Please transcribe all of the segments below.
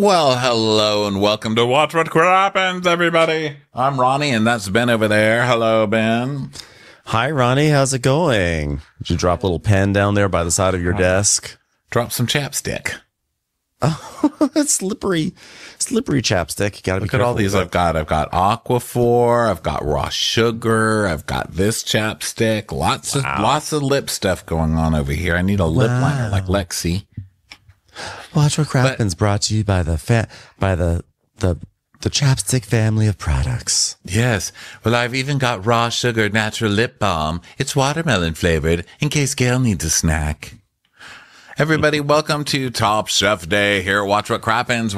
Well, hello and welcome to Watch What Crappens, everybody. I'm Ronnie, and that's Ben over there. Hello, Ben. Hi, Ronnie. How's it going? Did you drop a little pen down there by the side of your desk? Drop some chapstick. Oh, it's slippery chapstick. You gotta be careful. Look at all these I've got. I've got Aquaphor. I've got raw sugar. I've got this chapstick. Lots of lip stuff going on over here. I need a lip liner like Lexi. Watch What Crappens brought to you by the Chapstick family of products. Yes. Well, I've even got raw sugar natural lip balm. It's watermelon flavored in case Gayle needs a snack. Everybody, welcome to Top Chef Day here at Watch What Crappens.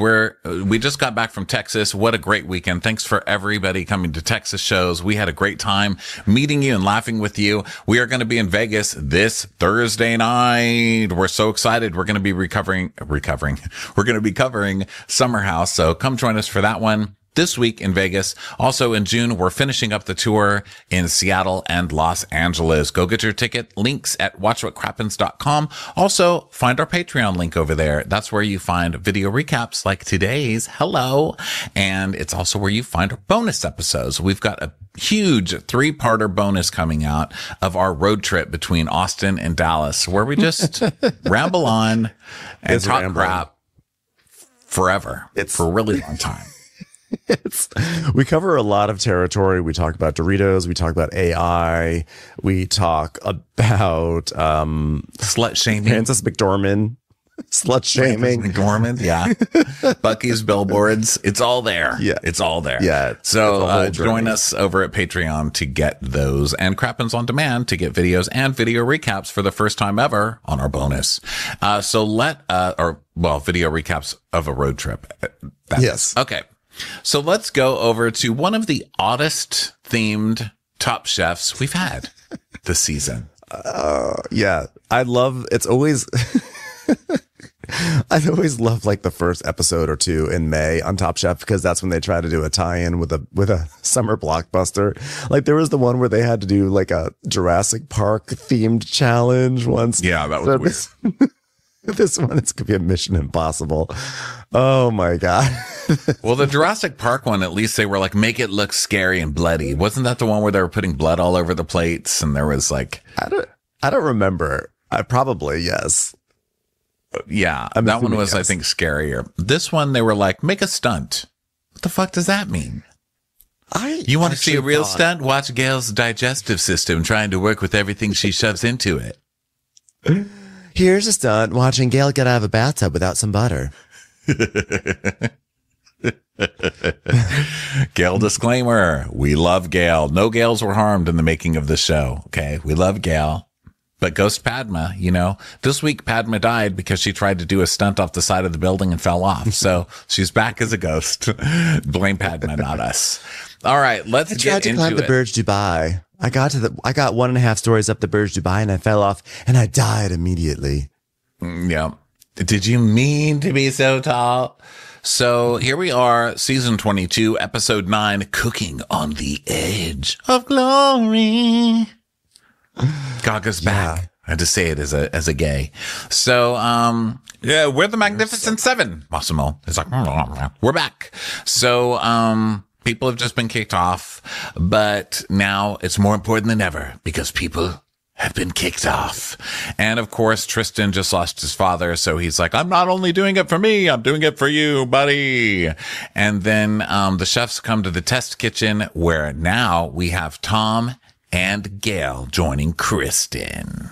We just got back from Texas. What a great weekend. Thanks for everybody coming to Texas shows. We had a great time meeting you and laughing with you. We are going to be in Vegas this Thursday night. We're so excited. We're going to be recovering. We're going to be covering Summer House. So come join us for that one. This week in Vegas. Also in June, we're finishing up the tour in Seattle and Los Angeles. Go get your ticket. Links at watchwhatcrappens.com. Also, find our Patreon link over there. That's where you find video recaps like today's. Hello. And it's also where you find our bonus episodes. We've got a huge 3-parter bonus coming out of our road trip between Austin and Dallas, where we just ramble on and talk crap forever. It's for a really long time. We cover a lot of territory. We talk about Doritos. We talk about AI. We talk about slut shaming. Frances McDormand. Slut shaming. McDormand, yeah. Bucky's billboards. It's all there. Yeah. It's all there. Yeah. So join us over at Patreon to get those, and Crappens on Demand to get videos and video recaps for the first time ever on our bonus. Video recaps of a road trip. Yes. Okay. So let's go over to one of the oddest themed Top Chefs we've had this season. Yeah. I always love like the first episode or two in May on Top Chef, because that's when they try to do a tie-in with a summer blockbuster. Like there was the one where they had to do like a Jurassic Park themed challenge once. Yeah, that was weird. This one is going to be a Mission Impossible. Oh my God. Well, the Jurassic Park one, at least they were like, make it look scary and bloody. Wasn't that the one where they were putting blood all over the plates? And there was like, I don't remember. Yes. Yeah. That one was, yes. I think, scarier. This one, they were like, make a stunt. What the fuck does that mean? You want to see a real stunt? Watch Gayle's digestive system trying to work with everything she shoves into it. Here's a stunt watching Gayle get out of a bathtub without some butter. Gayle disclaimer. We love Gayle. No Gayles were harmed in the making of this show. Okay. We love Gayle. But Ghost Padma, this week Padma died because she tried to do a stunt off the side of the building and fell off. So she's back as a ghost. Blame Padma, not us. All right. Let's get into it. I tried to climb the Burj Dubai. I got 1.5 stories up the Burj Dubai and I fell off and I died immediately. Yeah. Did you mean to be so tall? So here we are, season 22, episode 9, Cooking on the Edge of Glory. Gaga's back. I had to say it as a gay. So, yeah, we're the Magnificent Seven. Massimo is like, we're back. So, people have just been kicked off, but now it's more important than ever because people have been kicked off. And of course, Tristan just lost his father. So he's like, I'm not only doing it for me, I'm doing it for you, buddy. And then, the chefs come to the test kitchen where now we have Tom and Gayle joining Kristen.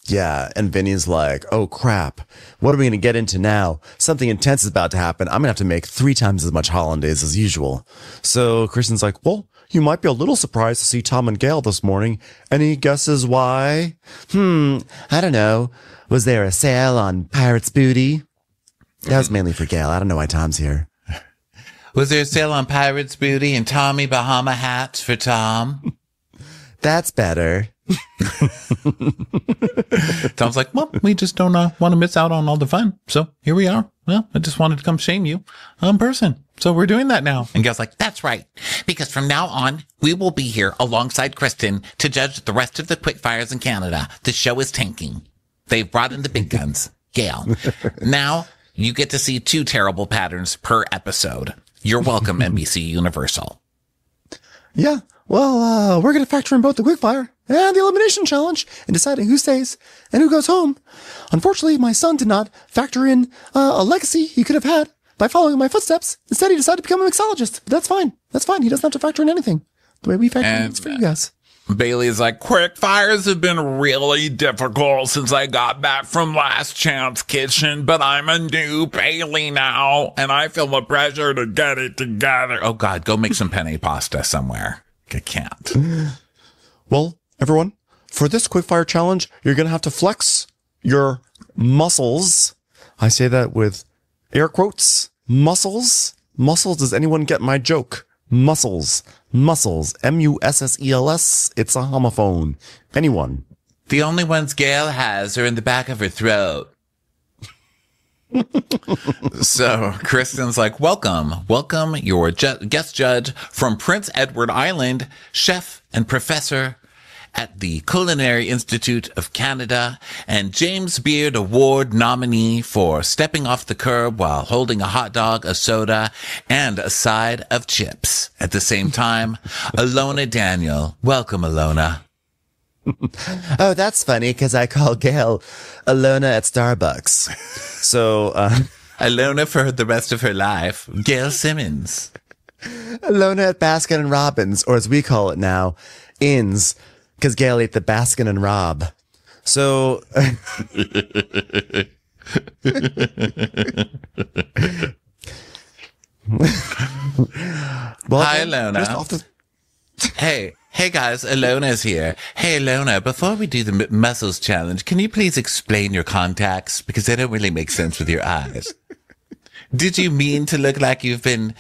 Yeah, and Vinny's like, oh crap, what are we going to get into now? Something intense is about to happen. I'm going to have to make 3 times as much hollandaise as usual. So Kristen's like, well, you might be a little surprised to see Tom and Gayle this morning. Any guesses why? I don't know. Was there a sale on Pirate's Booty? That was mainly for Gayle. I don't know why Tom's here. Was there a sale on Pirate's Booty and Tommy Bahama hats for Tom? That's better. Tom's like, well, we just don't want to miss out on all the fun. So here we are. Well, I just wanted to come shame you in person. So we're doing that now. And Gayle's like, that's right. Because from now on, we will be here alongside Kristen to judge the rest of the quickfires in Canada. The show is tanking. They've brought in the big guns. Gayle. Now You get to see 2 terrible patterns per episode. You're welcome, NBC Universal. Yeah. Well, we're going to factor in both the quickfire and the elimination challenge in deciding who stays and who goes home. Unfortunately, my son did not factor in a legacy he could have had by following my footsteps. Instead, he decided to become a mixologist. But that's fine. That's fine. He doesn't have to factor in anything. The way we factor in it's for you guys. Bailey's like, quick fires have been really difficult since I got back from Last Chance Kitchen, but I'm a new Bailey now, and I feel the pressure to get it together. Oh, God, go make some penne pasta somewhere. I can't. Well, everyone, for this quickfire challenge, you're going to have to flex your muscles. I say that with air quotes. Muscles. Muscles. Does anyone get my joke? Muscles. Muscles. M-U-S-S-E-L-S. It's a homophone. Anyone? The only ones Gayle has are in the back of her throat. So Kristen's like, welcome, your guest judge from Prince Edward Island, chef and professor at the Culinary Institute of Canada, and James Beard Award nominee for stepping off the curb while holding a hot dog, a soda, and a side of chips. At the same time, Alona Daniel. Welcome, Alona. Oh, that's funny because I call Gayle Alona at Starbucks. So, Alona for the rest of her life. Gail Simmons. Alona at Baskin and Robbins, or as we call it now, Inns, because Gayle ate the Baskin and Rob. So, well, hi, Alona. Hey guys, Alona's here. Hey Alona, before we do the muscles challenge, can you please explain your contacts? Because they don't really make sense with your eyes. Did you mean to look like you've been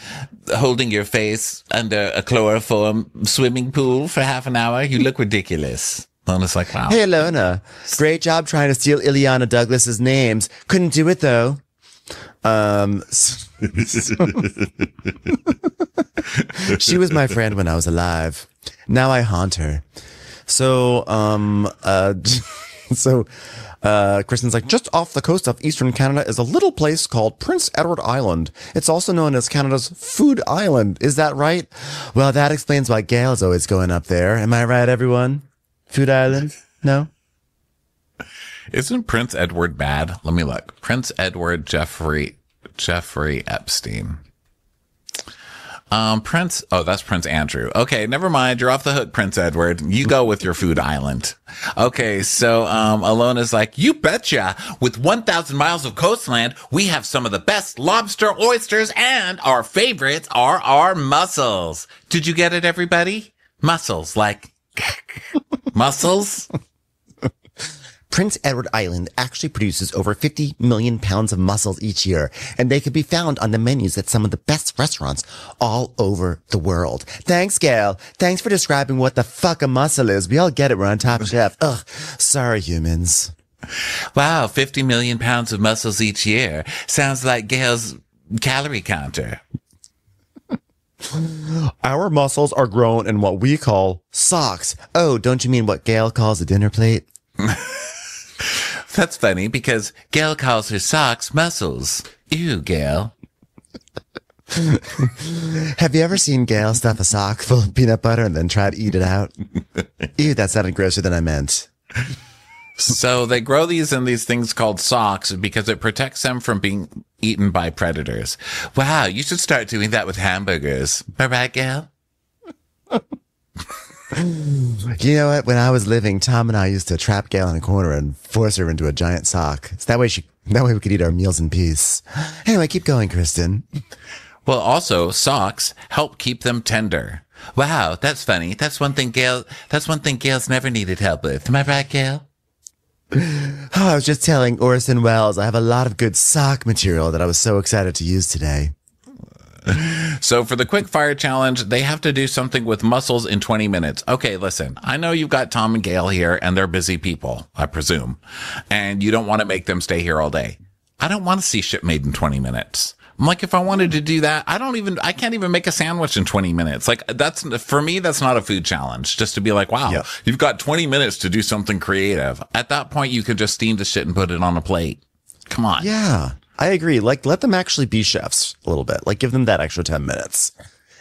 holding your face under a chloroform swimming pool for half an hour? You look ridiculous. Alona's like, wow. Hey Alona, great job trying to steal Ileana Douglas's names. Couldn't do it though. She was my friend when I was alive. Now I haunt her. So, Kristen's like, just off the coast of eastern Canada is a little place called Prince Edward Island. It's also known as Canada's Food Island. Is that right? Well, that explains why Gayle's always going up there. Am I right, everyone? Food Island? No? Isn't Prince Edward bad? Let me look. Prince Edward Jeffrey Epstein. That's Prince Andrew. Okay, never mind. You're off the hook, Prince Edward. You go with your Food Island. Okay, so Alona's like, you betcha. With 1,000 miles of coastland, we have some of the best lobster, oysters, and our favorites are our mussels. Did you get it, everybody? Mussels, like mussels? Prince Edward Island actually produces over 50 million pounds of mussels each year, and they can be found on the menus at some of the best restaurants all over the world. Thanks, Gayle. Thanks for describing what the fuck a mussel is. We all get it. We're on Top Chef. Ugh. Sorry, humans. Wow, 50 million pounds of mussels each year. Sounds like Gayle's calorie counter. Our mussels are grown in what we call socks. Oh, don't you mean what Gayle calls a dinner plate? That's funny because Gayle calls her socks mussels. Ew, Gayle. Have you ever seen Gayle stuff a sock full of peanut butter and then try to eat it out? Ew, that sounded grosser than I meant. So they grow these in these things called socks because it protects them from being eaten by predators. Wow, you should start doing that with hamburgers. All right, Gayle? You know what? When I was living, Tom and I used to trap Gayle in a corner and force her into a giant sock. So that way we could eat our meals in peace. Anyway, keep going, Kristen. Well, also, socks help keep them tender. Wow, that's funny. That's one thing Gayle's never needed help with. Am I right, Gayle? Oh, I was just telling Orson Welles I have a lot of good sock material that I was so excited to use today. So for the quick fire challenge, they have to do something with mussels in 20 minutes. Okay, listen, I know you've got Tom and Gayle here and they're busy people, I presume, and you don't want to make them stay here all day. I don't want to see shit made in 20 minutes. I'm like, if I wanted to do that, I can't even make a sandwich in 20 minutes. Like for me, that's not a food challenge. Just to be like, wow, Yep. You've got 20 minutes to do something creative. At that point, you could just steam the shit and put it on a plate. Come on. Yeah. I agree. Like, let them actually be chefs a little bit. Like, give them that extra 10 minutes.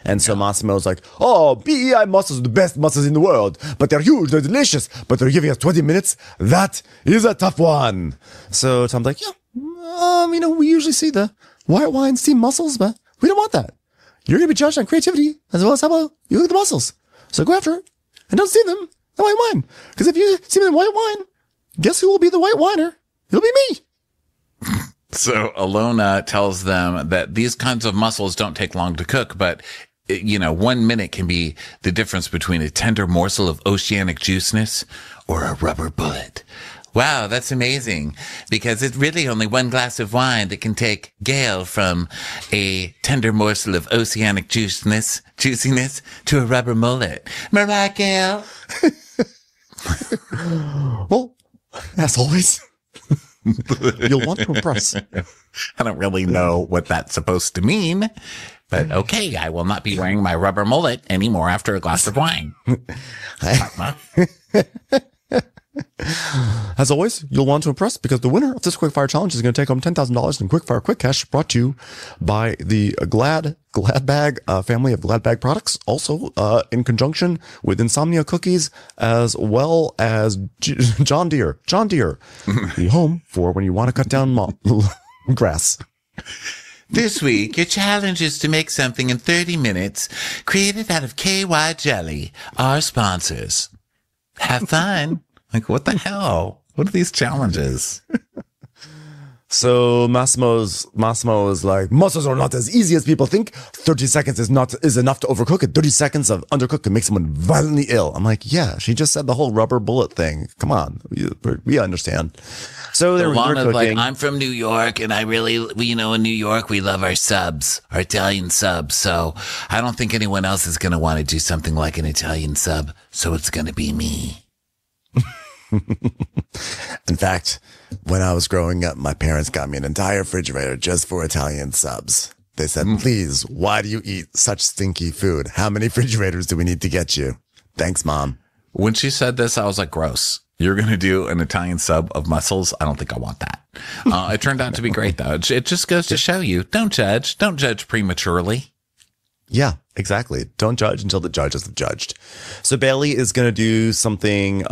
And so Massimo's like, oh, BEI mussels are the best mussels in the world, but they're huge, they're delicious, but they're giving us 20 minutes. That is a tough one. So Tom's like, we usually see the white wine steamed mussels, but we don't want that. You're going to be judged on creativity as well as how well you look at the mussels. So go after it and don't steam them in white wine. Because if you steam them in white wine, guess who will be the white winer? It'll be me. So Alona tells them that these kinds of mussels don't take long to cook, but 1 minute can be the difference between a tender morsel of oceanic juiceness or a rubber bullet. Wow, that's amazing, because it's really only one glass of wine that can take Gayle from a tender morsel of oceanic juiciness to a rubber mullet. Mariah Gayle. Well, as always, you'll want to impress. I don't really know what that's supposed to mean, but okay, I will not be wearing my rubber mullet anymore after a glass of wine. As always, you'll want to impress, because the winner of this Quickfire Challenge is going to take home $10,000 in Quickfire Quick Cash, brought to you by the Glad Bag family of Glad Bag products, also in conjunction with Insomnia Cookies, as well as John Deere, the home for when you want to cut down grass. This week, your challenge is to make something in 30 minutes created out of KY Jelly, our sponsors. Have fun. Like, what the hell? What are these challenges? So Massimo is like, mussels are not as easy as people think. 30 seconds is enough to overcook it. 30 seconds of undercook can make someone violently ill. I'm like, yeah, she just said the whole rubber bullet thing. Come on, we understand. So they're cooking. Like, I'm from New York, and I really, in New York, we love our subs, our Italian subs. So I don't think anyone else is going to want to do something like an Italian sub. So it's going to be me. In fact, when I was growing up, my parents got me an entire refrigerator just for Italian subs. They said, please, why do you eat such stinky food? How many refrigerators do we need to get you? Thanks, Mom. When she said this, I was like, gross. You're going to do an Italian sub of mussels? I don't think I want that. It turned out to be great, though. It just goes to show you, don't judge prematurely. Yeah, exactly. Don't judge until the judges have judged. So Bailey is going to do something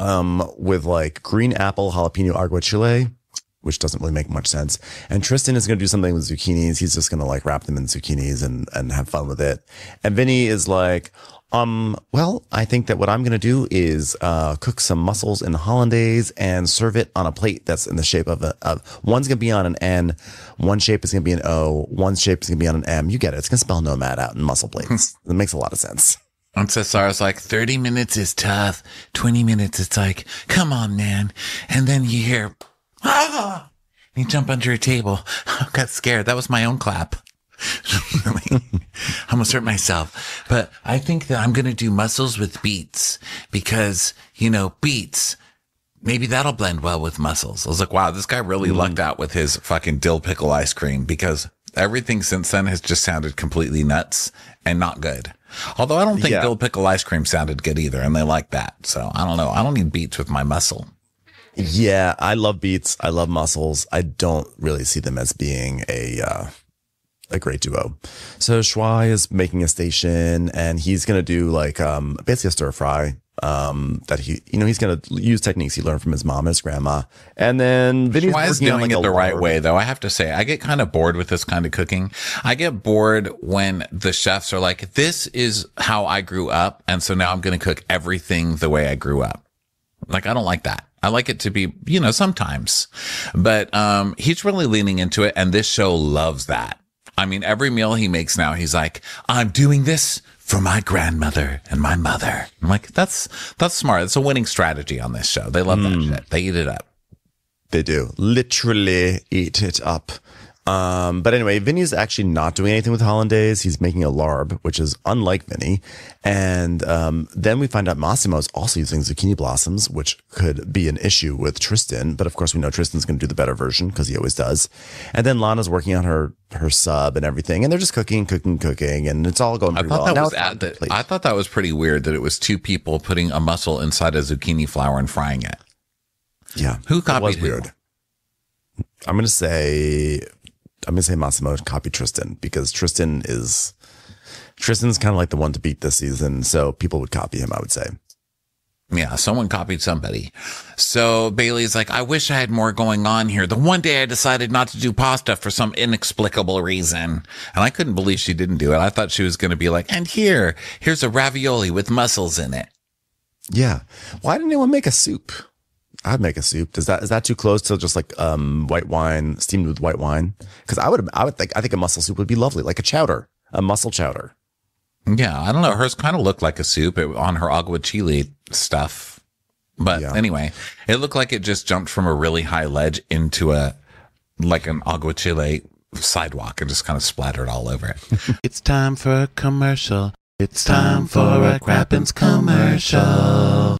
with like green apple jalapeno aguachile, which doesn't really make much sense. And Tristan is going to do something with zucchinis. He's just going to like wrap them in zucchinis and have fun with it. And Vinny is like, well, I think that what I'm going to do is cook some mussels in hollandaise and serve it on a plate that's in the shape of one's going to be on an N, one shape is going to be an O, one shape is going to be on an M. You get it. It's going to spell nomad out in mussel plates. It makes a lot of sense. And so Sarah's like, 30 minutes is tough. 20 minutes, it's like, come on, man. And then you hear, ah! And you jump under a table. I got scared. That was my own clap. I almost hurt myself. But I think that I'm going to do mussels with beets because, beets, maybe that'll blend well with mussels. I was like, wow, this guy really lucked out with his fucking dill pickle ice cream, because everything since then has just sounded completely nuts and not good. Although I don't think dill pickle ice cream sounded good either, and they like that. So I don't know. I don't need beets with my mussel. Yeah, I love beets. I love mussels. I don't really see them as being a great duo. So Shuai is making a station, and he's going to do like, basically a stir fry, that he's going to use techniques he learned from his mom and his grandma. And then Vinny's Shuai's doing it the right way, though. I have to say, I get kind of bored with this kind of cooking. I get bored when the chefs are like, this is how I grew up, and so now I'm going to cook everything the way I grew up. Like, I don't like that. I like it to be, sometimes, but, he's really leaning into it. And this show loves that. I mean, every meal he makes now, he's like, I'm doing this for my grandmother and my mother. I'm like, that's smart. It's a winning strategy on this show. They love that shit. They eat it up. They do literally eat it up. But anyway, Vinny's actually not doing anything with hollandaise. He's making a larb, which is unlike Vinny. And then we find out Massimo's also using zucchini blossoms, which could be an issue with Tristan. But of course, we know Tristan's going to do the better version because he always does. And then Lana's working on her sub and everything. And they're just cooking. And it's all going pretty well. I thought that was pretty weird that it was two people putting a mussel inside a zucchini flour and frying it. Yeah. Who copied who? Weird. I'm going to say say Massimo copied Tristan because Tristan's kind of like the one to beat this season. So people would copy him, I would say. Yeah, someone copied somebody. So Bailey's like, I wish I had more going on here. The one day I decided not to do pasta for some inexplicable reason. And I couldn't believe she didn't do it. I thought she was going to be like, and here's a ravioli with mussels in it. Yeah. Why didn't anyone make a soup? I'd make a soup. Is that too close to just like white wine, steamed with white wine? Because I think a mussel soup would be lovely, like a mussel chowder. Yeah, I don't know. Hers kind of looked like a soup on her aguachile stuff. But anyway, it looked like it just jumped from a really high ledge into an aguachile sidewalk and just kind of splattered all over it. It's time for a commercial. It's time for a Crappens commercial.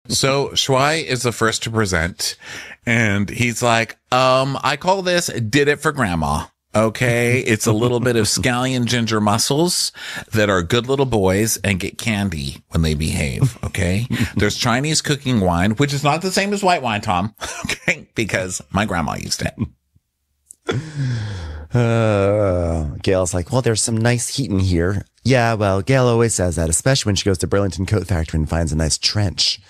So Shuai is the first to present, and he's like, I call this Did It for Grandma. Okay, it's a little bit of scallion ginger mussels that are good little boys and get candy when they behave. Okay, there's Chinese cooking wine, which is not the same as white wine, Tom. Okay, because my grandma used it. Gail's like, well, there's some nice heat in here. Yeah, well, Gail always says that, especially when she goes to Burlington Coat Factory and finds a nice trench.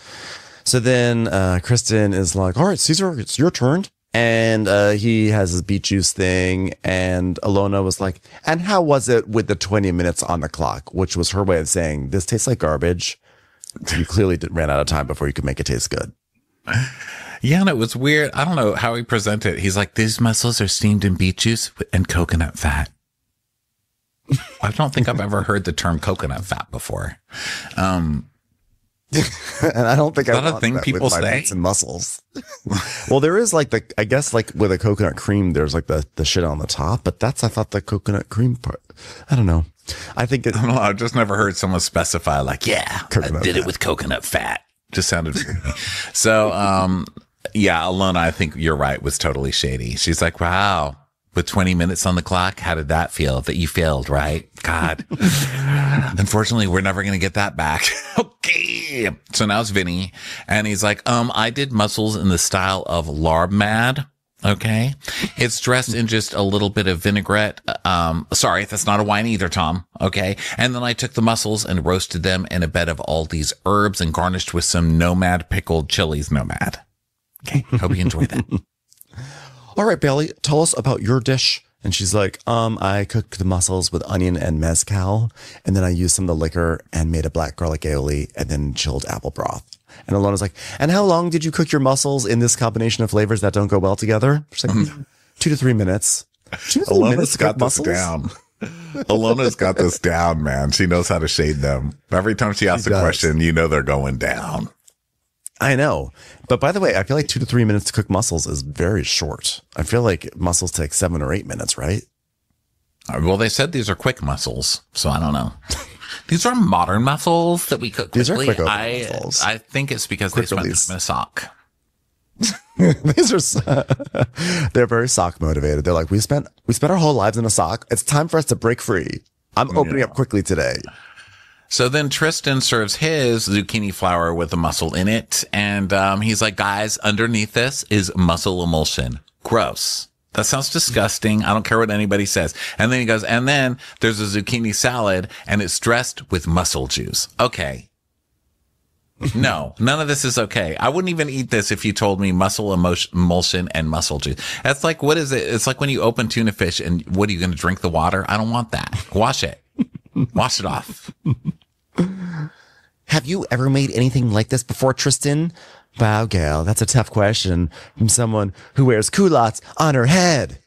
So then Kristen is like, all right, Caesar, it's your turn. And he has his beet juice thing. And Alona was like, and how was it with the 20 minutes on the clock? Which was her way of saying, this tastes like garbage. You clearly ran out of time before you could make it taste good. Yeah, and it was weird. I don't know how he presented it. He's like, these mussels are steamed in beet juice and coconut fat. I don't think I've ever heard the term coconut fat before. And I don't think I want thing people with my say beets and mussels. Well, there is like I guess like with a coconut cream, there's like the shit on the top, but I thought the coconut cream part. I don't know. I think I don't know. I've just never heard someone specify like, yeah, coconut I did fat. It with coconut fat. Just sounded weird. So, yeah, Alona, I think you're right, was totally shady. She's like, wow, with 20 minutes on the clock, how did that feel? That you failed, right? God. Unfortunately, we're never going to get that back. Okay. So now it's Vinny, and he's like, I did mussels in the style of larb mad. Okay. It's dressed in just a little bit of vinaigrette. Sorry, that's not a wine either, Tom. Okay. And then I took the mussels and roasted them in a bed of all these herbs and garnished with some Nomad pickled chilies. Nomad. Okay. Hope you enjoy that. All right, Bailey, tell us about your dish. And she's like, I cooked the mussels with onion and mezcal, and then I used some of the liquor and made a black garlic aioli and then chilled apple broth. And Alona's like, and how long did you cook your mussels in this combination of flavors that don't go well together? She's like, 2 to 3 minutes. 2 to 3 minutes to cook mussels? Down. Alona's got this down, man. She knows how to shade them. Every time she asks a question, you know they're going down. I know. But by the way, I feel like 2 to 3 minutes to cook mussels is very short. I feel like mussels take 7 or 8 minutes, right? Well, they said these are quick mussels, so I don't know. These are modern mussels that we cook quickly. These are quick mussels. I think it's because they spent time in a sock. These are they're very sock motivated. They're like, we spent our whole lives in a sock. It's time for us to break free. I'm opening up quickly today. So then Tristan serves his zucchini flour with a mussel in it. And he's like, guys, underneath this is mussel emulsion. Gross. That sounds disgusting. I don't care what anybody says. And then he goes, and then there's a zucchini salad and it's dressed with mussel juice. Okay. No, none of this is okay. I wouldn't even eat this if you told me mussel emulsion and mussel juice. That's like, what is it? It's like when you open tuna fish and what are you going to drink the water? I don't want that. Wash it. Wash it off. Have you ever made anything like this before, Tristan? Wow, Gail, that's a tough question from someone who wears culottes on her head.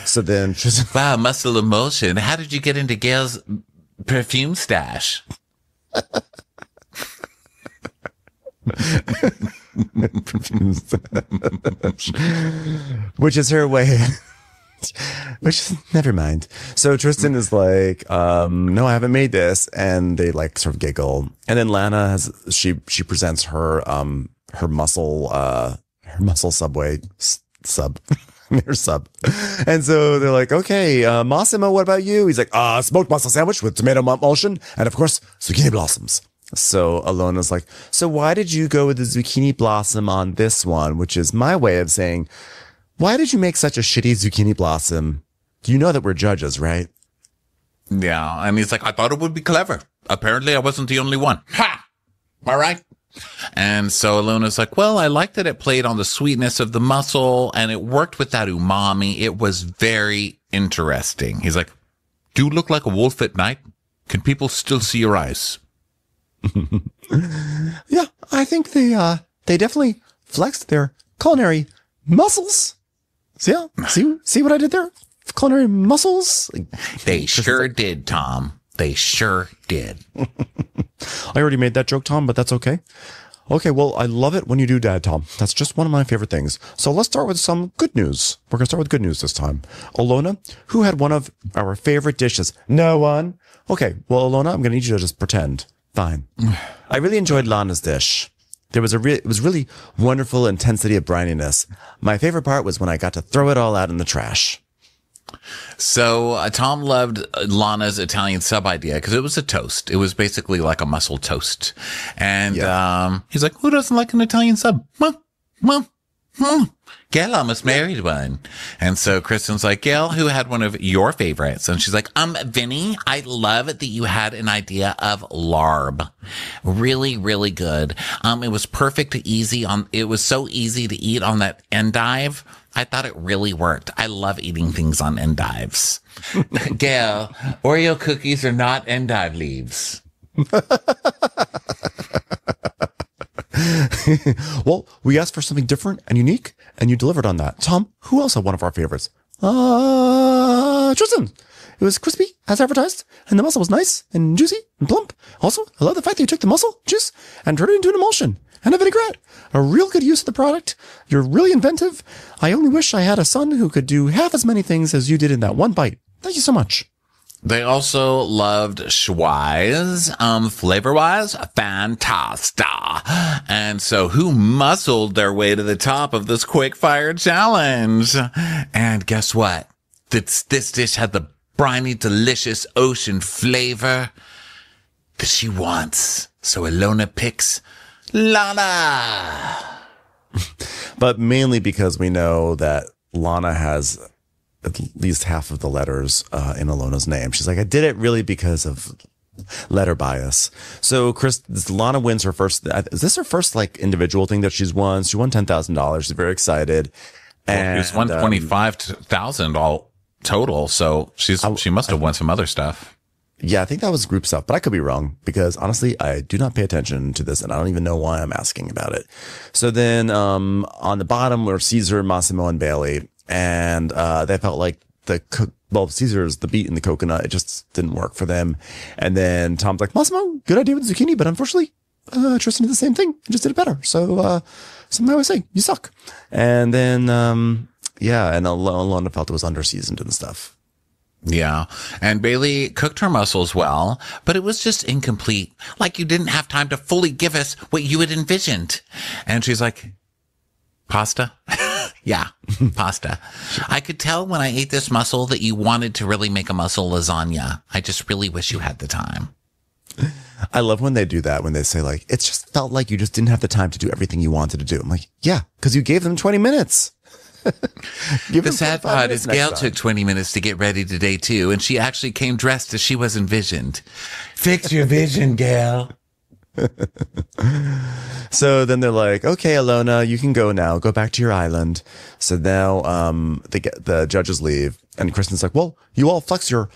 So then Tristan, wow, mussel emulsion. How did you get into Gail's perfume stash? Which is her way. Which is, never mind. So Tristan is like, no, I haven't made this. And they like sort of giggle. And then Lana she presents her mussel subway sub. Their sub. And so they're like, okay, Massimo, what about you? He's like, smoked mussel sandwich with tomato emulsion. And of course, zucchini blossoms. So Alona's like, so why did you go with the zucchini blossom on this one? Which is my way of saying, why did you make such a shitty zucchini blossom? You know that we're judges, right? Yeah. And he's like, I thought it would be clever. Apparently I wasn't the only one. Ha! All right. And so Alona's like, well, I liked that it played on the sweetness of the mussel and it worked with that umami. It was very interesting. He's like, do you look like a wolf at night? Can people still see your eyes? Yeah, I think they definitely flexed their culinary muscles. So yeah, see what I did there? Culinary muscles. They sure did, Tom. They sure did. I already made that joke, Tom, but that's okay. Okay, well, I love it when you do Dad, Tom. That's just one of my favorite things. So let's start with some good news. We're going to start with good news this time. Alona, who had one of our favorite dishes? No one. Okay, well, Alona, I'm going to need you to just pretend. Fine. I really enjoyed Lana's dish. There was it was really wonderful intensity of brininess. My favorite part was when I got to throw it all out in the trash. So Tom loved Lana's Italian sub idea because it was a toast. It was basically like a mussel toast. And he's like, who doesn't like an Italian sub? Gayle almost married one. And so Kristen's like, Gayle, who had one of your favorites? And she's like, Vinny, I love that you had an idea of larb. Really, really good. It was perfect, easy it was so easy to eat on that endive. I thought it really worked. I love eating things on endives. Gayle, Oreo cookies are not endive leaves. Well, we asked for something different and unique, and you delivered on that. Tom, who else had one of our favorites? Tristan. It was crispy, as advertised, and the mussel was nice and juicy and plump. Also, I love the fact that you took the mussel juice and turned it into an emulsion and a vinaigrette. A real good use of the product. You're really inventive. I only wish I had a son who could do half as many things as you did in that one bite. Thank you so much. They also loved schweiz, flavor-wise, fantasta. And so who muscled their way to the top of this quick fire challenge? And guess what? This dish had the briny, delicious ocean flavor that she wants. So Alona picks Lana. But mainly because we know that Lana has at least half of the letters in Alona's name. She's like, I did it really because of letter bias. So Lana wins her first. Is this her first like individual thing that she's won? She won $10,000. She's very excited. And it's won 25,000 all total. So she must have won some other stuff. Yeah, I think that was group stuff, but I could be wrong because honestly, I do not pay attention to this and I don't even know why I'm asking about it. So then on the bottom were Caesar, Massimo, and Bailey. And they felt like Caesar's the beet in the coconut. It just didn't work for them. And then Tom's like, Massimo, good idea with the zucchini, but unfortunately, Tristan did the same thing. He just did it better. So something I always say, you suck. And then, and Alona felt it was under-seasoned and stuff. Yeah. And Bailey cooked her mussels well, but it was just incomplete. Like you didn't have time to fully give us what you had envisioned. And she's like, pasta? Yeah, pasta. I could tell when I ate this mussel that you wanted to really make a mussel lasagna. I just really wish you had the time. I love when they do that, when they say like, it just felt like you just didn't have the time to do everything you wanted to do. I'm like, yeah, because you gave them 20 minutes. The sad part is Gayle took 20 minutes to get ready today too, and she actually came dressed as she was envisioned. Fix your vision, Gayle. So then they're like, okay, Alona, you can go now. Go back to your island. So now the judges leave. And Kristen's like, well, you all flex your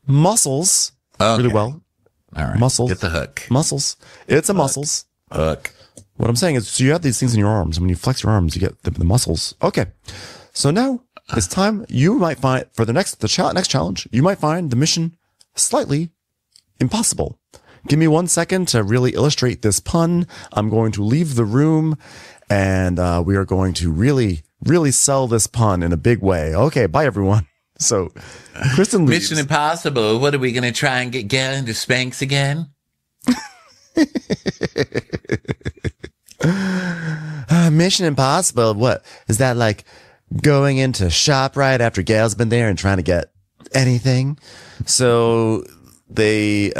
muscles really well. All right. Muscles. Get the hook. Muscles. It's a muscles. Hook. What I'm saying is, so you have these things in your arms. And when you flex your arms, you get the muscles. Okay. So now it's time. You might find, for the next challenge, you might find the mission slightly impossible. Give me 1 second to really illustrate this pun. I'm going to leave the room and we are going to really, really sell this pun in a big way. Okay, bye everyone. So Kristen leaves. Mission Impossible. What are we going to try and get Gayle into Spanx again? Mission Impossible. What is that, like going into ShopRite after Gayle's been there and trying to get anything? So the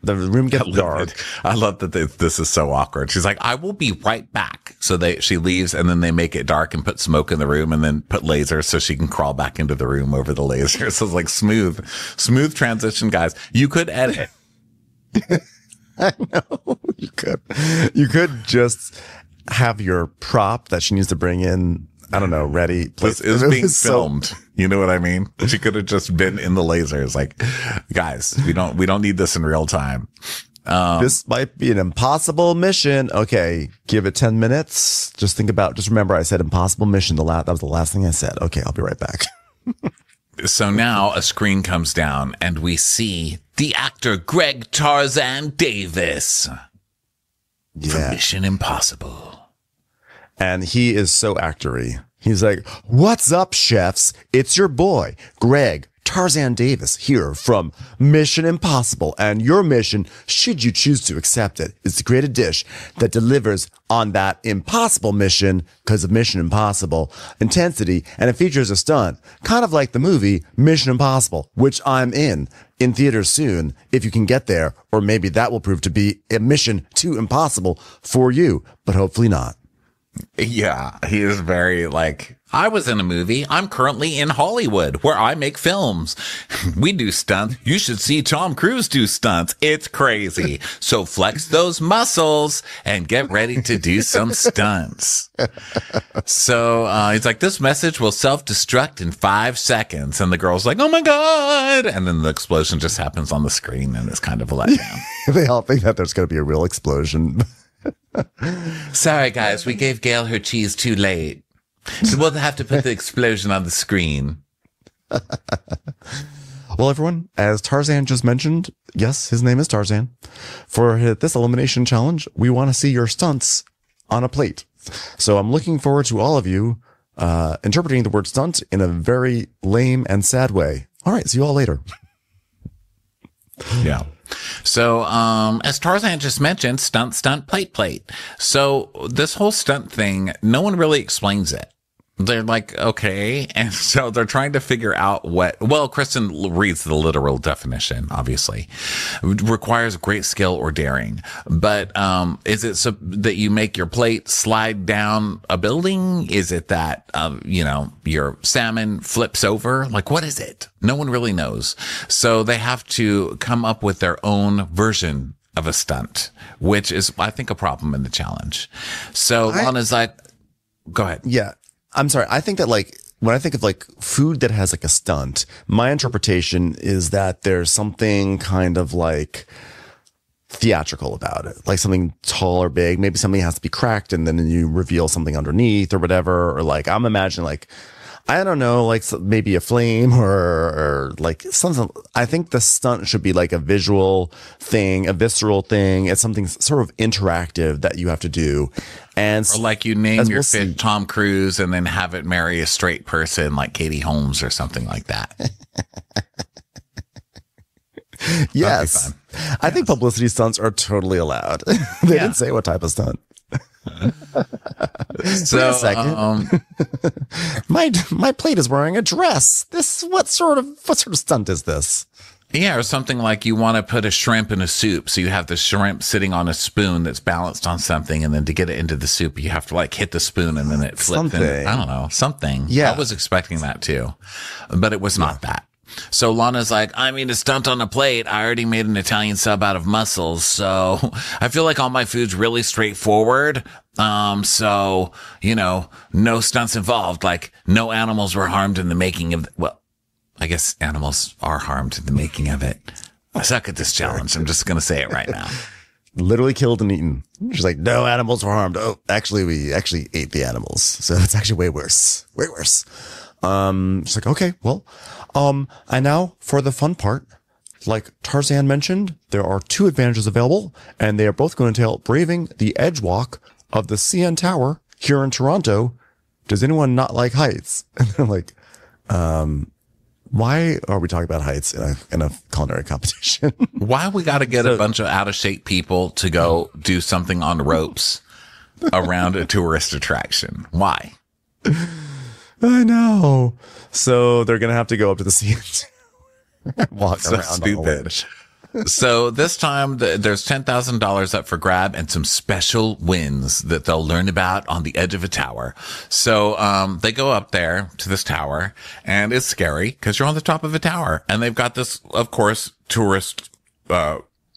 room gets dark. I love that this is so awkward. She's like, I will be right back. So she leaves, and then they make it dark and put smoke in the room, and then put lasers so she can crawl back into the room over the lasers. So it's like smooth transition, guys. You could edit. I know you could just have your prop that she needs to bring in. I don't know, ready. This is being filmed. You know what I mean? She could have just been in the lasers. Like, guys, we don't need this in real time. This might be an impossible mission. Okay, give it 10 minutes. Just remember I said impossible mission. That was the last thing I said. Okay, I'll be right back. So now a screen comes down and we see the actor Greg Tarzan Davis from Mission Impossible. And he is so actory. He's like, "What's up, chefs? It's your boy, Greg Tarzan Davis here from Mission Impossible. And your mission, should you choose to accept it, is to create a dish that delivers on that impossible mission because of Mission Impossible intensity. And it features a stunt, kind of like the movie Mission Impossible, which I'm in theaters soon, if you can get there. Or maybe that will prove to be a mission too impossible for you, but hopefully not." Yeah, he is very like, I was in a movie. I'm currently in Hollywood where I make films. We do stunts. You should see Tom Cruise do stunts. It's crazy. So flex those muscles and get ready to do some stunts. So he's like, this message will self-destruct in 5 seconds. And the girl's like, oh my God. And then the explosion just happens on the screen and it's kind of a letdown. They all think that there's going to be a real explosion. Sorry, guys. We gave Gayle her cheese too late. So we'll have to put the explosion on the screen. Well, everyone, as Tarzan just mentioned, yes, his name is Tarzan. For this elimination challenge, we want to see your stunts on a plate. So I'm looking forward to all of you interpreting the word stunt in a very lame and sad way. All right, see you all later. Yeah. So, as Tarzan just mentioned, stunt, plate. So this whole stunt thing, no one really explains it. They're like, okay. And so they're trying to figure out Kristen reads the literal definition, obviously. It requires great skill or daring. But, is it so that you make your plate slide down a building? Is it that, your salmon flips over? Like, what is it? No one really knows. So they have to come up with their own version of a stunt, which is, I think, a problem in the challenge. So Lana's like, go ahead. Yeah. I'm sorry. I think that when I think of food that has a stunt, my interpretation is that there's something kind of theatrical about it, like something tall or big. Maybe something has to be cracked and then you reveal something underneath or whatever. Or I'm imagining I don't know, maybe a flame or something. I think the stunt should be a visual thing, a visceral thing. It's something sort of interactive that you have to do. And or you name your fit Tom Cruise and then have it marry a straight person like Katie Holmes or something like that. Yes. I think publicity stunts are totally allowed. They didn't say what type of stunt. So, wait a second. My plate is wearing a dress. What sort of stunt is this? Yeah, or something like you want to put a shrimp in a soup. So you have the shrimp sitting on a spoon that's balanced on something. And then to get it into the soup, you have to hit the spoon and then it flips. I don't know, something. Yeah. I was expecting that too, but it was not that. So Lana's like, I mean, a stunt on a plate. I already made an Italian sub out of mussels. So I feel like all my food's really straightforward. So, no stunts involved. No animals were harmed in the making of, I guess animals are harmed in the making of it. I suck at this challenge. I'm just going to say it right now. Literally killed and eaten. She's like, no animals were harmed. Oh, actually, we actually ate the animals. So it's actually way worse. Way worse. She's like, okay, well, and now for the fun part, like Tarzan mentioned, there are 2 advantages available, and they are both going to entail braving the edge walk of the CN Tower here in Toronto. Does anyone not like heights? And they're like, why are we talking about heights in a culinary competition? Why we got to get a bunch of out of shape people to go do something on ropes around a tourist attraction? Why? I know. So they're going to have to go up to the sea and walk so around. Stupid. So this time there's $10,000 up for grab and some special wins that they'll learn about on the edge of a tower. So, they go up there to this tower and it's scary because you're on the top of a tower and they've got this, of course, tourist,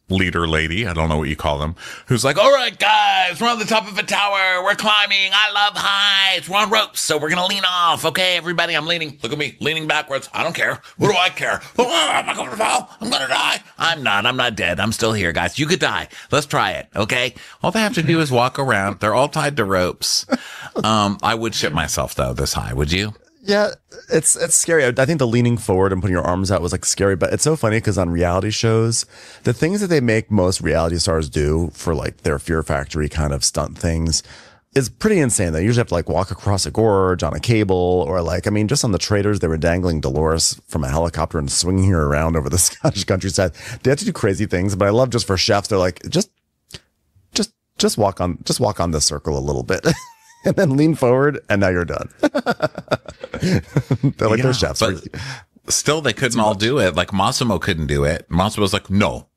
leader lady, I don't know what you call them, who's like, all right, guys, we're on the top of a tower. We're climbing. I love heights. We're on ropes, so we're going to lean off. Okay, everybody, I'm leaning. Look at me, leaning backwards. I don't care. What do I care? Oh, am I going to fall? I'm going to die. I'm not dead. I'm still here, guys. You could die. Let's try it, okay? All they have to do is walk around. They're all tied to ropes. I would shit myself, though, this high. Would you? Yeah, it's scary. I think the leaning forward and putting your arms out was like scary, but it's so funny because on reality shows, the things that they make most reality stars do for like their Fear Factory kind of stunt things is pretty insane. They usually have to like walk across a gorge on a cable, or like, I mean, just on the Traitors, they were dangling Dolores from a helicopter and swinging her around over the Scottish countryside. They have to do crazy things, but I love just for chefs, they're like, just walk on this circle a little bit. And then lean forward, and now you're done. They're like, they're chefs. But still, they couldn't all do it. Like, Massimo couldn't do it. Massimo's like, no,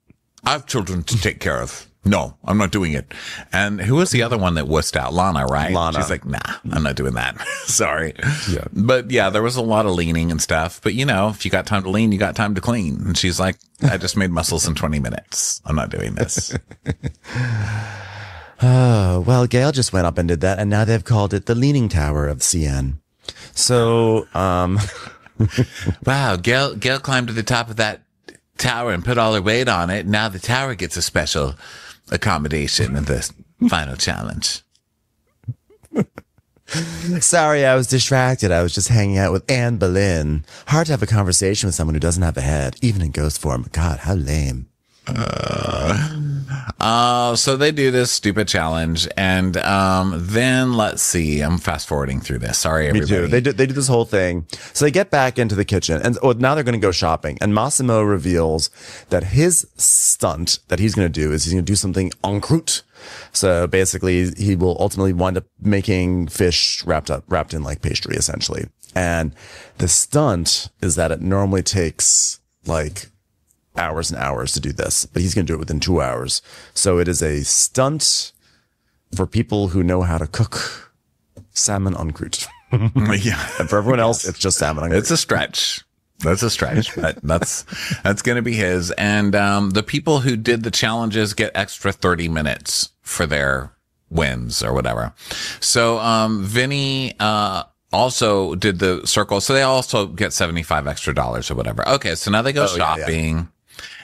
I have children to take care of. No, I'm not doing it. And who was the other one that wussed out? Lana, right? Lana. She's like, nah, I'm not doing that. Sorry. Yeah. But yeah, there was a lot of leaning and stuff. But, you know, if you got time to lean, you got time to clean. And she's like, I just made muscles in 20 minutes. I'm not doing this. Oh, well, Gayle just went up and did that, and now they've called it the Leaning Tower of CN. So, Wow, Gayle climbed to the top of that tower and put all her weight on it. Now the tower gets a special accommodation in the final challenge. Sorry, I was distracted. I was just hanging out with Anne Boleyn. Hard to have a conversation with someone who doesn't have a head, even in ghost form. God, how lame. So they do this stupid challenge, and then let's see. I'm fast forwarding through this. Sorry, everybody. Me too. They do this whole thing. So they get back into the kitchen, and now they're going to go shopping. And Massimo reveals that his stunt that he's going to do is he's going to do something en croûte. So basically, he will ultimately wind up making fish wrapped in like pastry, essentially. And the stunt is that it normally takes like hours and hours to do this, but he's going to do it within 2 hours. So it is a stunt for people who know how to cook salmon en croûte. Yeah. And for everyone else, it's just salmon en croûte. It's a stretch. That's a stretch, but that's going to be his. And the people who did the challenges get extra 30 minutes for their wins or whatever. So Vinny also did the circle, so they also get $75 extra or whatever. Okay, so now they go shopping. Yeah.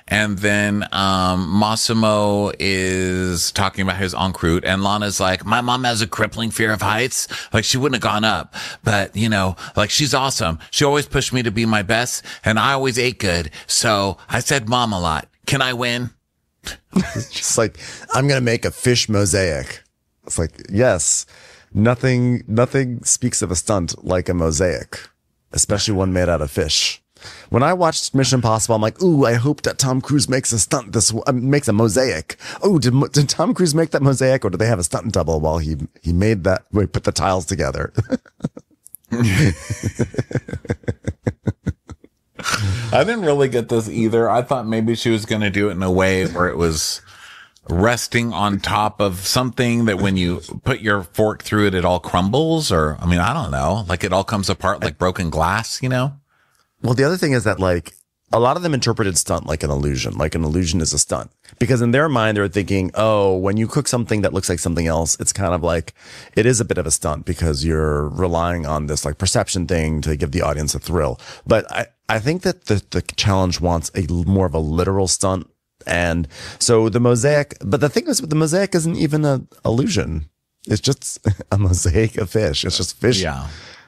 And then Massimo is talking about his en croûte, and Lana's like, my mom has a crippling fear of heights. Like, she wouldn't have gone up, but, you know, like, she's awesome. She always pushed me to be my best, and I always ate good. So I said mom a lot. Can I win? Just like, I'm going to make a fish mosaic. It's like, yes, nothing speaks of a stunt like a mosaic, especially one made out of fish. When I watched Mission Impossible, I'm like, ooh, I hope that Tom Cruise makes a stunt. Makes a mosaic. Oh, did Tom Cruise make that mosaic, or did they have a stunt double while he made that? We put the tiles together. I didn't really get this either. I thought maybe she was going to do it in a way where it was resting on top of something that when you put your fork through it, it all crumbles, or, I mean, I don't know, like it all comes apart like broken glass, you know? Well, the other thing is that, like, a lot of them interpreted stunt like an illusion is a stunt, because in their mind, they're thinking, oh, when you cook something that looks like something else, it's kind of like, it is a bit of a stunt because you're relying on this like perception thing to give the audience a thrill. But I think that the challenge wants more of a literal stunt. And so the mosaic, but the thing is, the mosaic isn't even an illusion. It's just a mosaic of fish. It's just fish,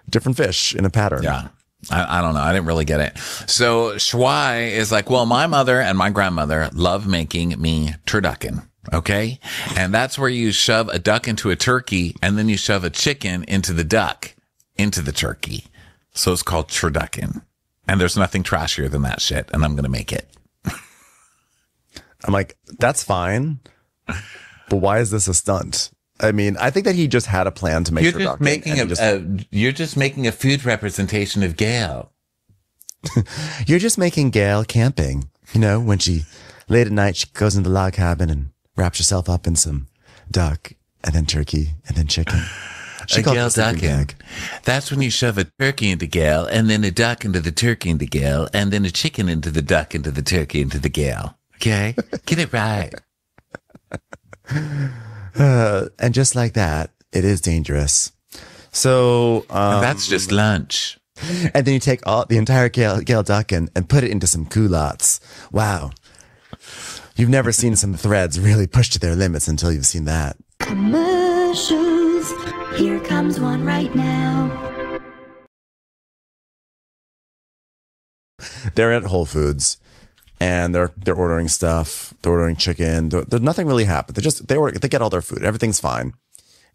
different fish in a pattern. Yeah. I don't know. I didn't really get it. So Shuai is like, well, my mother and my grandmother love making me turducken. Okay. And that's where you shove a duck into a turkey, and then you shove a chicken into the duck, into the turkey. So it's called turducken. And there's nothing trashier than that shit. And I'm going to make it. I'm like, that's fine. But why is this a stunt? I mean, I think that he just had a plan to make you're just making a food representation of Gayle. You're just making Gayle camping, you know, when she late at night, she goes into the log cabin and wraps herself up in some duck and then turkey and then chicken. A Gayle ducking. That's when you shove a turkey into Gayle, and then a duck into the turkey into Gayle, and then a chicken into the duck into the turkey into the Gayle. Okay? Get it right. And just like that, it is dangerous. So that's just lunch. And then you take the entire Gayle duck and put it into some culottes. Wow. You've never seen some threads really pushed to their limits until you've seen that. Commercials. Here comes one right now. They're at Whole Foods and they're ordering stuff. They're ordering chicken. There's nothing really happened. They get all their food. Everything's fine.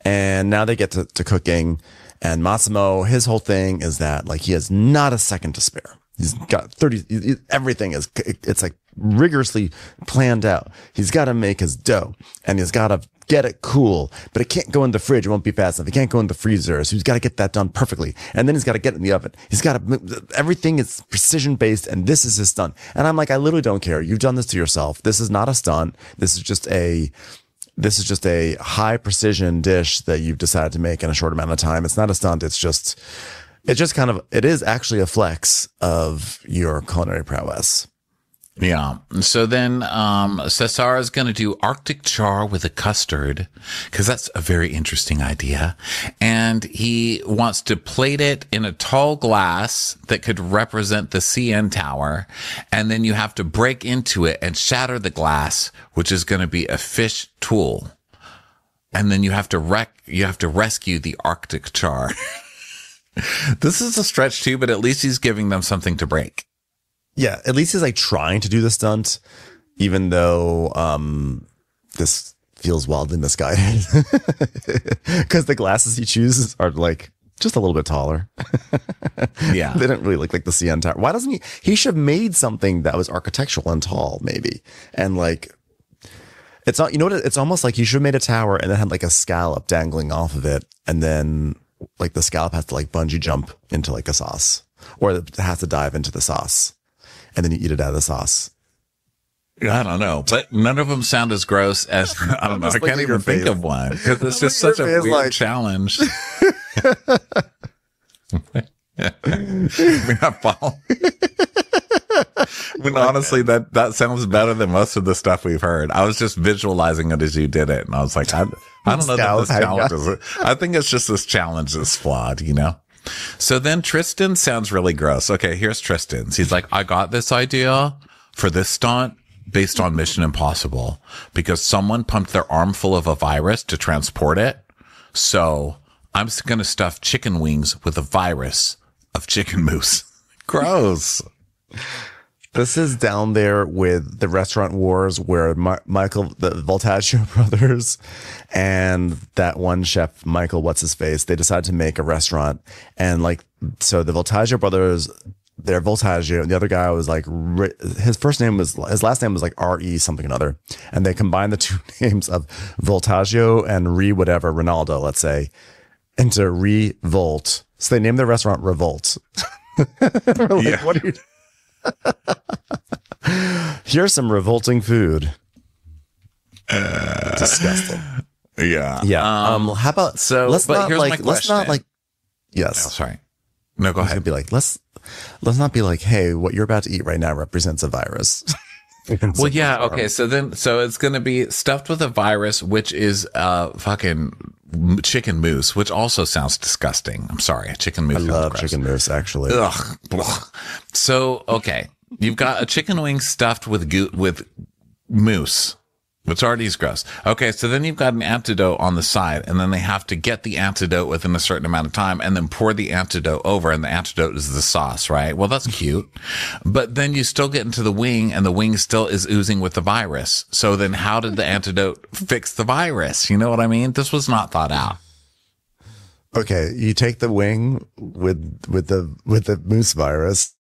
And now they get to cooking. And Massimo, his whole thing is that like he has not a second to spare. He's got 30, everything it's like rigorously planned out. He's got to make his dough and he's got to get it cool, but it can't go in the fridge. It won't be fast enough. It can't go in the freezer. So he's got to get that done perfectly. And then he's got to get it in the oven. He's got to, everything is precision based and this is his stunt. And I'm like, I literally don't care. You've done this to yourself. This is not a stunt. This is just a high precision dish that you've decided to make in a short amount of time. It's not a stunt. It is actually a flex of your culinary prowess. Yeah. So then Cesar is going to do Arctic char with a custard because that's a very interesting idea. And he wants to plate it in a tall glass that could represent the CN Tower. And then you have to break into it and shatter the glass, which is going to be a fish tool. And then you have to rescue the Arctic char. This is a stretch too, but at least he's giving them something to break. Yeah, at least he's like trying to do the stunt, even though this feels wildly misguided. Because the glasses he chooses are like just a little bit taller. Yeah. They don't really look like the CN Tower. Why doesn't he should have made something that was architectural and tall, maybe. And like, it's not, you know what, it's almost like he should have made a tower and then had like a scallop dangling off of it. And then like the scallop has to like bungee jump into like a sauce, or it has to dive into the sauce. And then you eat it out of the sauce. I don't know, but none of them sound as gross as, I don't know. I can't even think of one because it's just such a weird challenge. We're not following. I mean, honestly, that sounds better than most of the stuff we've heard. I was just visualizing it as you did it. And I was like, I don't know that this challenge is, I think it's just this challenge is flawed, you know? So then Tristan sounds really gross. Okay, here's Tristan's. He's like, I got this idea for this stunt based on Mission Impossible because someone pumped their arm full of a virus to transport it. So I'm just going to stuff chicken wings with a virus of chicken mousse. Gross. This is down there with the restaurant wars where Michael, the Voltaggio brothers, and that one chef, Michael, what's his face, they decided to make a restaurant. And like, so the Voltaggio brothers, they're Voltaggio, and the other guy was like, his last name was like R.E. something or another. And they combined the two names of Voltaggio and Ronaldo, let's say, into Revolt. So they named their restaurant Revolt. Like, yeah. What are you Here's some revolting food. Disgusting. Yeah. Yeah. How about let's not like yes. Oh, sorry. No, go ahead. Be like, let's not be like, hey, what you're about to eat right now represents a virus. Well, yeah. Okay. So it's going to be stuffed with a virus, which is fucking chicken mousse, which also sounds disgusting. I'm sorry. Chicken mousse. I love chicken mousse, actually. Ugh. So, okay. You've got a chicken wing stuffed with mousse, which already is gross. Okay. So then you've got an antidote on the side, and then they have to get the antidote within a certain amount of time and then pour the antidote over, and the antidote is the sauce, right? Well, that's cute. But then you still get into the wing, and the wing still is oozing with the virus. So then how did the antidote fix the virus? You know what I mean? This was not thought out. Okay. You take the wing with the mousse virus,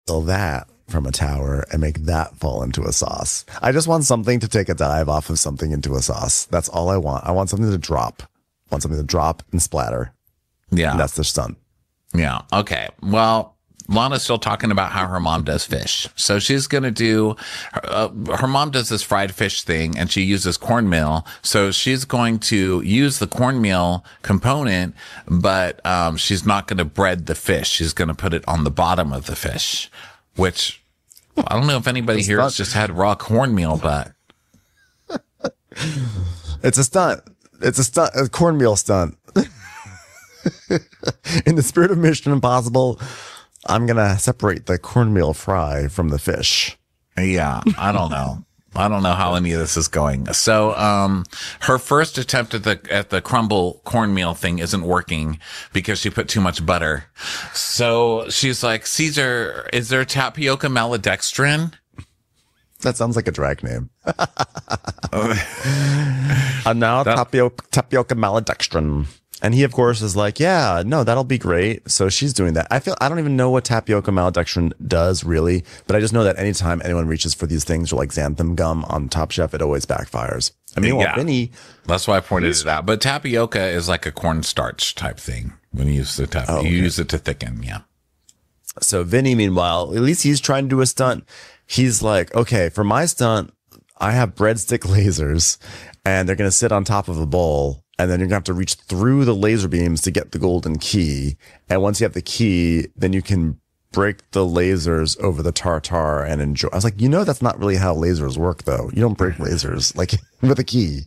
fill that from a tower and make that fall into a sauce. I just want something to take a dive off of something into a sauce. That's all I want. I want something to drop. And splatter. Yeah. And that's the stunt. Yeah. Okay. Well, Lana's still talking about how her mom does fish. So she's going to do, her mom does this fried fish thing and she uses cornmeal. So she's going to use the cornmeal component, but she's not going to bread the fish. She's going to put it on the bottom of the fish, which I don't know if anybody here has just had raw cornmeal, but. It's a stunt. It's a stunt, a cornmeal stunt. In the spirit of Mission Impossible, I'm going to separate the cornmeal fry from the fish. Yeah, I don't know. I don't know how any of this is going. So, her first attempt at the crumble cornmeal thing isn't working because she put too much butter. So she's like, Caesar, is there tapioca maltodextrin? That sounds like a drag name. And now tapioca maltodextrin. And he, of course, is like, yeah, no, that'll be great. So she's doing that. I don't even know what tapioca maltodextrin does really, but I just know that anytime anyone reaches for these things or like xanthan gum on Top Chef, it always backfires. I mean, well, Vinny. That's why I pointed it out. But tapioca is like a cornstarch type thing when you use the tapioca. You use it to thicken. Yeah. So Vinny, meanwhile, at least he's trying to do a stunt. He's like, okay, for my stunt, I have breadstick lasers and they're going to sit on top of a bowl. And then you're going to have to reach through the laser beams to get the golden key. And once you have the key, then you can break the lasers over the tartar and enjoy. I was like, that's not really how lasers work, though. You don't break lasers like with a key.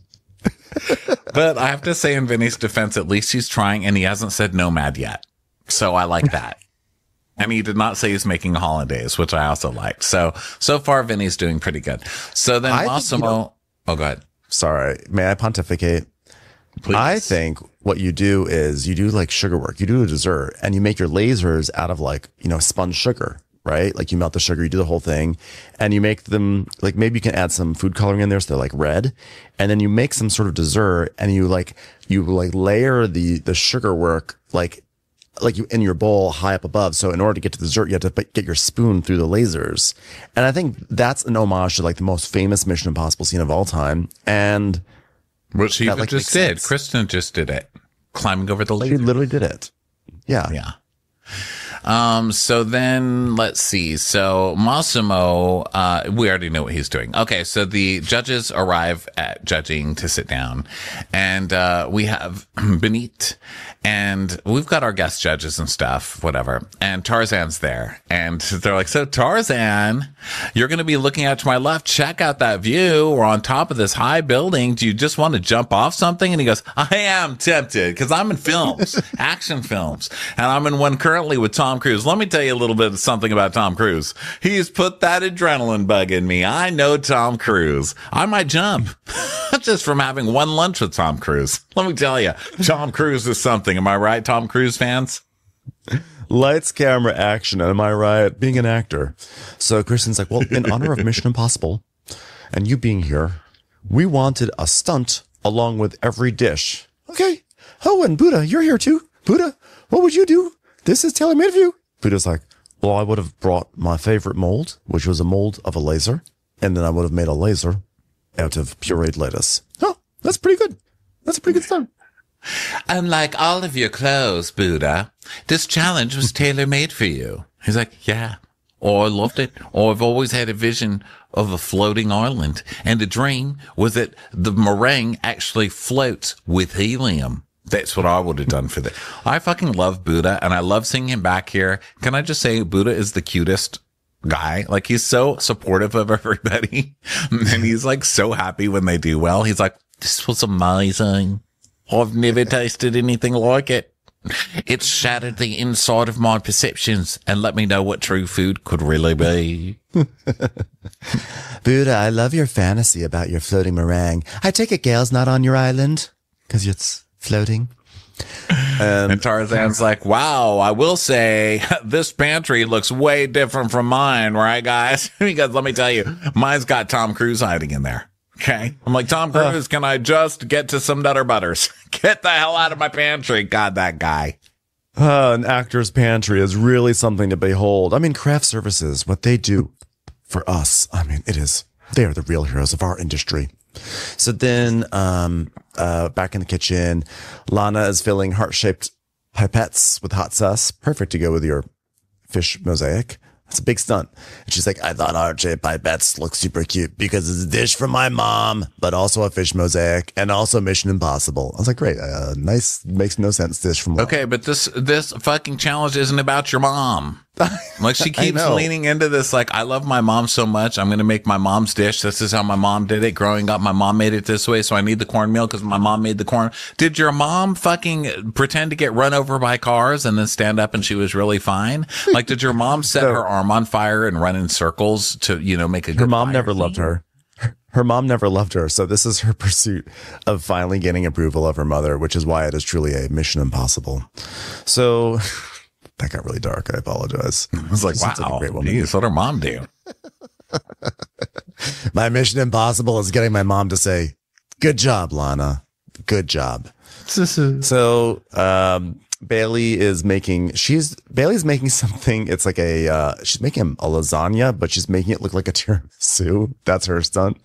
But I have to say, in Vinny's defense, at least he's trying and he hasn't said nomad yet. So I like that. And he did not say he's making hollandaise, which I also liked. So far, Vinny's doing pretty good. So then Massimo. Oh, go ahead. Sorry. May I pontificate? Please. I think what you do is you do like sugar work. You do a dessert and you make your lasers out of like, spun sugar, right? Like you melt the sugar, you do the whole thing and you make them like, maybe you can add some food coloring in there so they're like red. And then you make some sort of dessert and you layer the sugar work like you in your bowl high up above. So in order to get to the dessert, you have to get your spoon through the lasers. And I think that's an homage to like the most famous Mission Impossible scene of all time. And which she just did. Sense. Kristen just did it. Climbing over the laser. She literally did it. Yeah. Yeah. So then let's see. So Massimo, we already know what he's doing. Okay. So the judges arrive at judging to sit down and, we have Benit and we've got our guest judges and stuff, whatever. And Tarzan's there and they're like, so Tarzan, you're going to be looking out to my left. Check out that view. We're on top of this high building. Do you just want to jump off something? And he goes, I am tempted because I'm in films, action films, and I'm in one currently with Tom Cruise. Let me tell you a little bit of something about Tom Cruise. He's put that adrenaline bug in me. I know Tom Cruise. I might jump just from having one lunch with Tom Cruise. Let me tell you, Tom Cruise is something. Am I right, Tom Cruise fans? Lights, camera, action. Am I right? Being an actor. So Kristen's like, well, in honor of Mission Impossible and you being here, we wanted a stunt along with every dish. Okay. Oh, and Buddha, you're here too. Buddha, what would you do? This is tailor-made for you. Buddha's like, well, I would have brought my favorite mold, which was a mold of a laser. And then I would have made a laser out of pureed lettuce. Oh, that's pretty good. That's a pretty good stunt. Unlike all of your clothes, Buddha, this challenge was tailor-made for you. He's like, yeah. Or I loved it. Or I've always had a vision of a floating island. And the dream was that the meringue actually floats with helium. That's what I would have done for that. I fucking love Buddha and I love seeing him back here. Can I just say Buddha is the cutest guy? Like he's so supportive of everybody and he's like so happy when they do well. He's like, this was amazing. I've never tasted anything like it. It shattered the inside of my perceptions and let me know what true food could really be. Buddha, I love your fantasy about your floating meringue. I take it Gayle's not on your island because it's floating. And Tarzan's like, wow, I will say this pantry looks way different from mine, right, guys? Because let me tell you, mine's got Tom Cruise hiding in there. Okay. I'm like, Tom Cruise, can I just get to some Nutter Butters? Get the hell out of my pantry. God, that guy. An actor's pantry is really something to behold. I mean, craft services, what they do for us. I mean, they are the real heroes of our industry. So then, back in the kitchen, Lana is filling heart-shaped pipettes with hot sauce. Perfect to go with your fish mosaic. It's a big stunt. And she's like, I thought heart-shaped pipettes look super cute because it's a dish from my mom, but also a fish mosaic and also Mission Impossible. I was like, great. Nice, makes no sense dish from mom. Okay, but this fucking challenge isn't about your mom. Like, she keeps leaning into this, like, I love my mom so much, I'm going to make my mom's dish. This is how my mom did it growing up. My mom made it this way, so I need the cornmeal because my mom made the corn. Did your mom fucking pretend to get run over by cars and then stand up and she was really fine? Like, did your mom set her arm on fire and run in circles to, make a good Her mom fire never scene? loved her. Her mom never loved her, so this is her pursuit of finally getting approval of her mother, which is why it is truly a Mission Impossible. So... That got really dark. I apologize. I was like, wow, geez, what her mom do? My Mission Impossible is getting my mom to say, good job, Lana. Good job. So Bailey's making something. It's like she's making a lasagna, but she's making it look like a tiramisu. That's her stunt.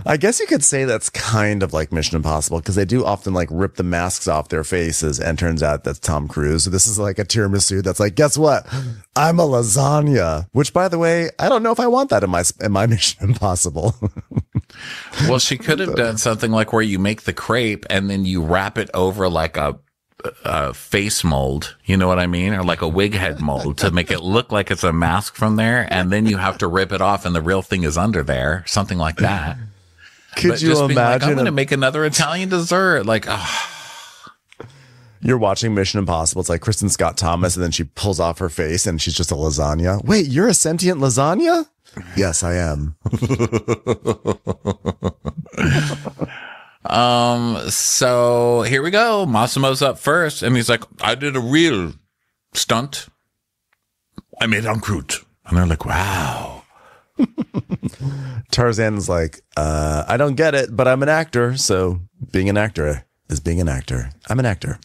I guess you could say that's kind of like Mission Impossible because they do often like rip the masks off their faces, and turns out that's Tom Cruise. So this is like a tiramisu that's like, guess what? I'm a lasagna. Which, by the way, I don't know if I want that in my Mission Impossible. Well, she could have done something like where you make the crepe and then you wrap it over like a face mold, you know what I mean? Or like a wig head mold to make it look like it's a mask from there. And then you have to rip it off and the real thing is under there. Something like that. Could you imagine? Like, I'm going to make another Italian dessert. Like, You're watching Mission Impossible. It's like Kristen Scott Thomas, and then she pulls off her face and she's just a lasagna. Wait, you're a sentient lasagna? Yes, I am. So here we go. Massimo's up first, and he's like, I did a real stunt. I made uncroute. And they're like, wow. Tarzan's like, I don't get it, but I'm an actor. So being an actor is being an actor. I'm an actor.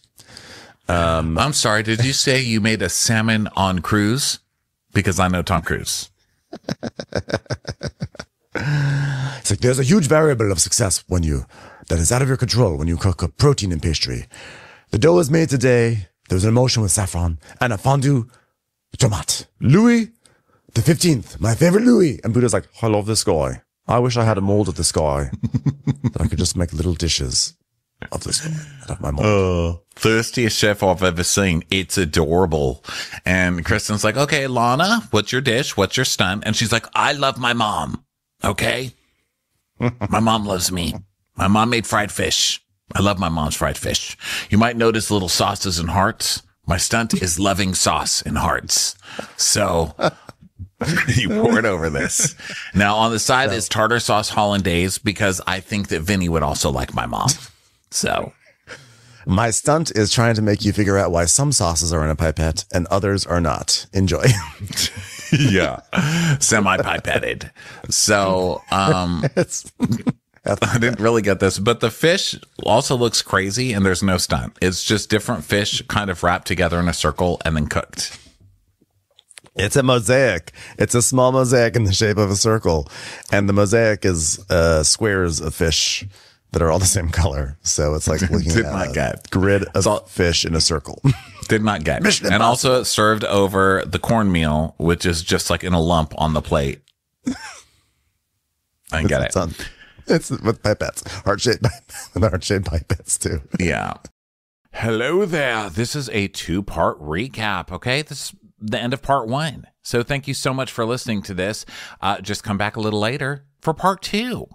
I'm sorry. Did you say you made a salmon on cruise? Because I know Tom Cruise. It's like, there's a huge variable of success that is out of your control when you cook a protein in pastry. The dough is made today. There's an emotion with saffron and a fondue tomate. Louis the 15th, my favorite Louis. And Buddha's like, I love this guy. I wish I had a mold of this guy that I could just make little dishes of this guy out of my mold. Thirstiest chef I've ever seen. It's adorable. And Kristen's like, okay, Lana, what's your dish? What's your stunt? And she's like, I love my mom. Okay. My mom loves me. My mom made fried fish. I love my mom's fried fish. You might notice little sauces and hearts. My stunt is loving sauce and hearts. So you pour it over this. Now on the side is tartar sauce hollandaise because I think that Vinny would also like my mom. So my stunt is trying to make you figure out why some sauces are in a pipette and others are not. Enjoy. Yeah. Semi-pipetted. So, I didn't really get this, but the fish also looks crazy and there's no stunt. It's just different fish kind of wrapped together in a circle and then cooked. It's a mosaic. It's a small mosaic in the shape of a circle. And the mosaic is squares of fish that are all the same color. So it's like looking at a grid of fish in a circle. Did not get. And also it's served over the cornmeal, which is just like in a lump on the plate. I get it. It's with pipettes. Heart-shaped pipettes too. Yeah. Hello there. This is a 2-part recap. Okay. This is the end of part 1. So thank you so much for listening to this. Just come back a little later for part 2.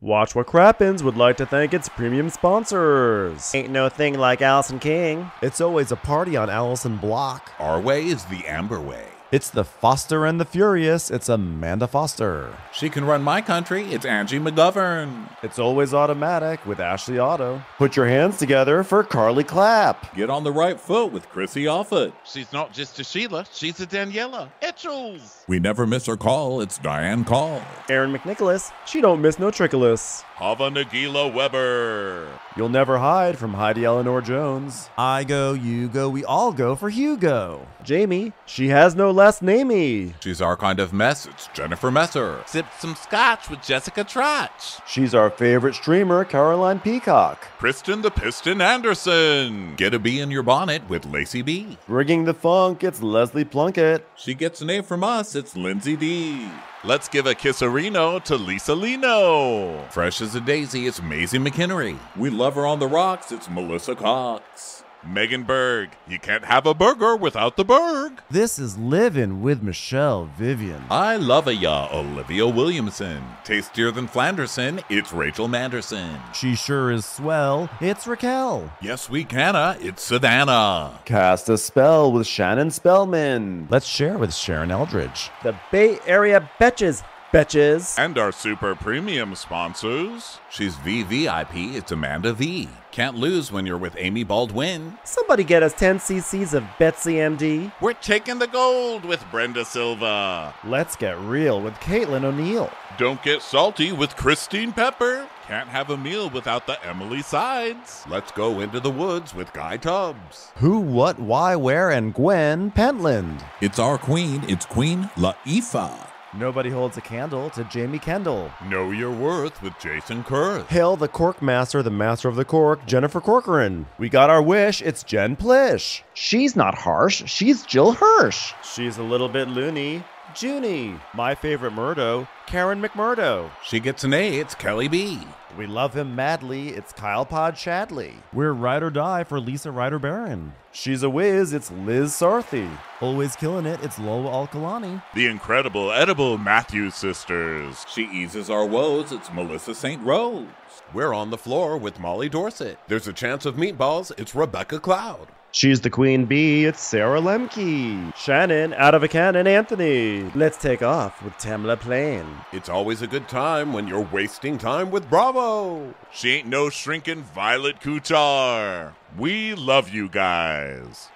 Watch What Crappens would like to thank its premium sponsors. Ain't no thing like Allison King. It's always a party on Allison Block. Our way is the Amber way. It's the Foster and the Furious. It's Amanda Foster. She can run my country. It's Angie McGovern. It's always automatic with Ashley Otto. Put your hands together for Carly Clapp. Get on the right foot with Chrissy Offit. She's not just a Sheila, she's a Daniela. It's Mitchells. We never miss her call. It's Diane Call. Aaron McNicholas, she don't miss no trickolas. Hava Nagila Weber. You'll never hide from Heidi Eleanor Jones. I go, you go, we all go for Hugo. Jamie, she has no last namey. She's our kind of mess. It's Jennifer Messer. Sipped some scotch with Jessica Trotch. She's our favorite streamer, Caroline Peacock. Kristen the Piston Anderson. Get a bee in your bonnet with Lacey B. Rigging the funk, it's Leslie Plunkett. She gets an A from us. It's Lindsay D. Let's give a kisserino to Lisa Lino. Fresh as a daisy, it's Maisie McKinnery. We love her on the rocks. It's Melissa Cox. Megan Berg. You can't have a burger without the Berg. This is Livin' with Michelle Vivian. I love a ya, Olivia Williamson. Tastier than Flanderson, it's Rachel Manderson. She sure is swell. It's Raquel. Yes, we canna, it's Savannah. Cast a spell with Shannon Spellman. Let's share with Sharon Eldridge. The Bay Area Betches. And our super premium sponsors. She's VVIP, it's Amanda V. Can't lose when you're with Amy Baldwin. Somebody get us 10 cc's of Betsy MD. We're taking the gold with Brenda Silva. Let's get real with Caitlin O'Neill. Don't get salty with Christine Pepper. Can't have a meal without the Emily Sides. Let's go into the woods with Guy Tubbs. Who, what, why, where, and Gwen Pentland. It's our queen, it's Queen Laifa. Nobody holds a candle to Jamie Kendall. Know your worth with Jason Kurth. Hail the Cork Master, the Master of the Cork, Jennifer Corcoran. We got our wish, it's Jen Plish. She's not harsh, she's Jill Hirsch. She's a little bit loony. Junie. My favorite Murdo, Karen McMurdo. She gets an A, it's Kelly B. We love him madly, it's Kyle Pod Shadley. We're ride or die for Lisa Ryder Barron. She's a whiz, it's Liz Sarthy. Always killing it, it's Lola Alkalani. The incredible edible Matthews sisters. She eases our woes, it's Melissa St. Rose. We're on the floor with Molly Dorset. There's a chance of meatballs, it's Rebecca Cloud. She's the queen bee, it's Sarah Lemke. Shannon, out of a cannon, Anthony. Let's take off with Tamla Plain. It's always a good time when you're wasting time with Bravo. She ain't no shrinking Violet Kuchar. We love you guys.